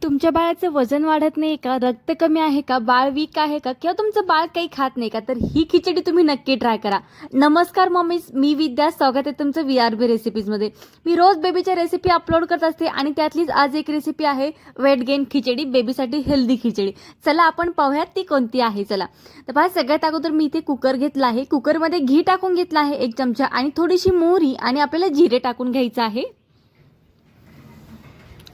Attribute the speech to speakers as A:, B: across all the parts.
A: तुमच्या बाळाचं वजन वाढत नाही का, रक्त कमी आहे का, बाळ वीक आहे का, किंवा तुमचं बाळ काही खात नाही का, तर ही खिचडी तुम्ही नक्की ट्राय करा. नमस्कार मम्मीज, मी विद्या. स्वागत आहे तुमचं VRB रेसिपीजमध्ये. मी रोज बेबीच्या रेसिपी अपलोड करत असते आणि त्यातलीच आज एक रेसिपी आहे वेट गेन खिचडी, बेबीसाठी हेल्दी खिचडी. चला आपण पाहूयात ती कोणती आहे. चला तर पहा, सगळ्यात अगोदर मी इथे कुकर घेतला आहे. कुकरमध्ये घी टाकून घेतला आहे 1 चमचा आणि थोडीशी मोहरी आणि आपल्याला जिरे टाकून घ्यायचं आहे.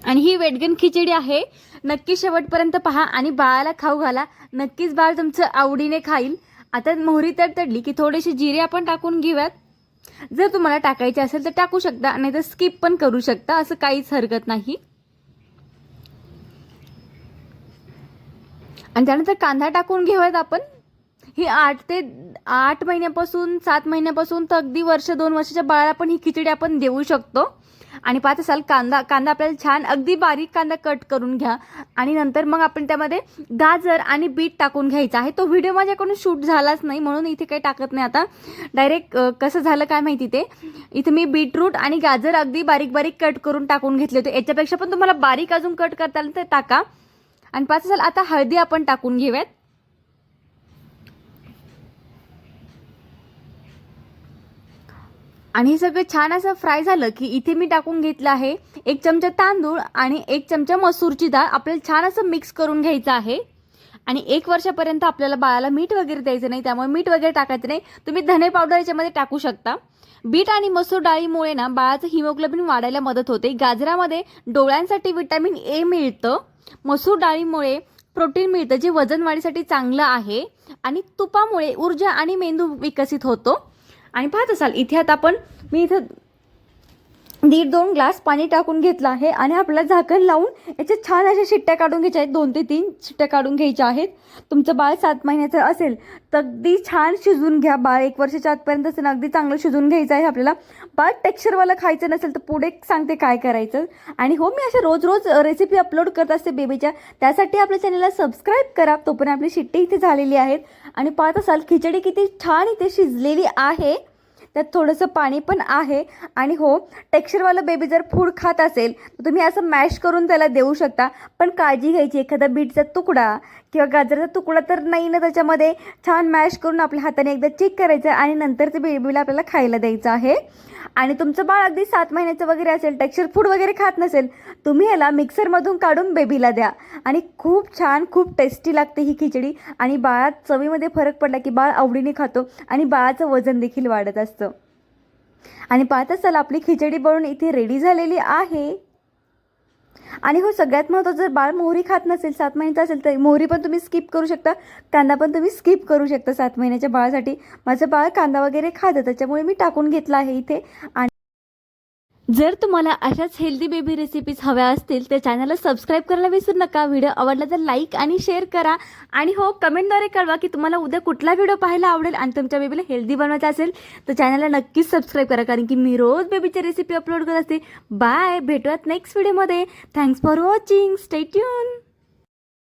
A: आणि ही वेटगन खिचडी आहे. नक्की शेवटपर्यंत पहा आणि बाळाला खाऊ घाला. नक्कीच बाळ तुमचं आवडीने खाईल. आता मोहरी तडतडली की थोडेसे जिरे आपण टाकून घेऊयात. जर तुम्हाला टाकायचे असेल तर टाकू शकता, नाही तर स्किप पण करू शकता, असं काहीच हरकत नाही. आणि त्यानंतर कांदा टाकून घेऊयात आपण. ही 8 महिन्यापासून 7 महिन्यापासून तर अगदी वर्ष 2 वर्षाच्या बाळाला पण ही खिचडी आपण देऊ शकतो. आणि पाहत असाल कांदा आपल्याला छान अगदी बारीक कांदा कट करून घ्या. आणि नंतर मग आपण त्यामध्ये गाजर आणि बीट टाकून घ्यायचा आहे. तो व्हिडिओ माझ्याकडून शूट झालाच नाही म्हणून इथे काही टाकत नाही. आता डायरेक्ट कसं झालं काय माहिती ते. इथे मी बीटरूट आणि गाजर अगदी बारीक बारीक कट करून टाकून घेतले होते. याच्यापेक्षा पण तुम्हाला बारीक अजून कट करता आलं तर टाका. आणि पाहत असाल आता हळदी आपण टाकून घेऊयात. आणि हे सगळं छान असं फ्राय झालं की इथे मी टाकून घेतलं आहे 1 चमचा तांदूळ आणि 1 चमचा मसूरची डाळ. आपल्याला छान असं मिक्स करून घ्यायचं आहे. आणि 1 वर्षापर्यंत आपल्याला बाळाला मीठ वगैरे द्यायचं नाही, त्यामुळे मीठ वगैरे टाकायचं नाही. तुम्ही धने पावडर याच्यामध्ये टाकू शकता. बीट आणि मसूर डाळीमुळे ना बाळाचं हिमोग्लोबिन वाढायला मदत होते. गाजरामध्ये डोळ्यांसाठी विटॅमिन A मिळतं. मसूर डाळीमुळे प्रोटीन मिळतं जे वजन वाढीसाठी चांगलं आहे. आणि तुपामुळे ऊर्जा आणि मेंदू विकसित होतो. आणि पाहत असाल इथे आता मी इथं 1.5-2 ग्लास पाणी टाकून घेतलं आहे. आणि आपल्याला झाकण लावून याच्या छान अशा शिट्ट्या काढून घ्यायच्या आहेत. 2 ते 3 शिट्ट्या काढून घ्यायच्या आहेत. तुमचं बाळ 7 महिन्याचं असेल तर अगदी छान शिजून घ्या. बाळ 1 वर्षाच्या आतपर्यंत असेल अगदी चांगलं शिजून घ्यायचं आहे आपल्याला. बाळ टेक्स्चरवालं खायचं नसेल तर पुढे सांगते काय करायचं. आणि हो, मी अशा रोज रेसिपी अपलोड करत असते बेबीच्या. त्यासाठी आपल्या चॅनलला सबस्क्राईब करा. तोपर्यंत आपली शिट्टी इथे झालेली आहेत. आणि पाहत असाल खिचडी किती छान इथे शिजलेली आहे. त्यात थोडंसं पाणी पण आहे. आणि हो, टेक्स्चरवालं बेबी जर फूड खात असेल तर तुम्ही असं मॅश करून त्याला देऊ शकता. पण काळजी घ्यायची, एखादा बीटचा तुकडा किंवा गाजराचा तुकडा तर नाही ना त्याच्यामध्ये. छान मॅश करून आपल्या हाताने एकदा चेक करायचं आणि नंतर ते बेबीला आपल्याला खायला द्यायचं आहे. आणि तुमचं बाळ अगदी 7 महिन्याचं वगैरे असेल, टेक्स्चर फूड वगैरे खात नसेल, तुम्ही याला मिक्सरमधून काढून बेबीला द्या. आणि खूप छान, खूप टेस्टी लागते ही खिचडी. आणि बाळात चवीमध्ये फरक पडला की बाळ आवडीने खातो आणि बाळाचं वजन देखील वाढत असतं. आणि पाहत असाल आपली खिचडी बनवून इथे रेडी झालेली आहे. आणि हो, सगळ्यात महत्त्वाचं, जर बाळ मोहरी खात नसेल, 7 महिन्याचं असेल तर मोहरी पण तुम्ही स्किप करू शकता. कांदा पण तुम्ही स्किप करू शकता 7 महिन्याच्या बाळासाठी. माझं बाळ कांदा वगैरे खातं त्याच्यामुळे मी टाकून घेतला आहे इथे. आणि जर तुम्हाला अशाच हेल्दी बेबी रेसिपीज हव्या असतील तर चॅनलला सबस्क्राईब करायला विसरू नका. व्हिडिओ आवडला तर लाईक आणि शेअर करा. आणि हो, कमेंटद्वारे कळवा की तुम्हाला उद्या कुठला व्हिडिओ पाहायला आवडेल. आणि तुमच्या बेबीला हेल्दी बनवायचं असेल तर चॅनलला नक्कीच सबस्क्राईब करा, कारण की मी रोज बेबीची रेसिपी अपलोड करत असते. बाय, भेटूयात नेक्स्ट व्हिडिओमध्ये. Thanks for watching. Stay tune.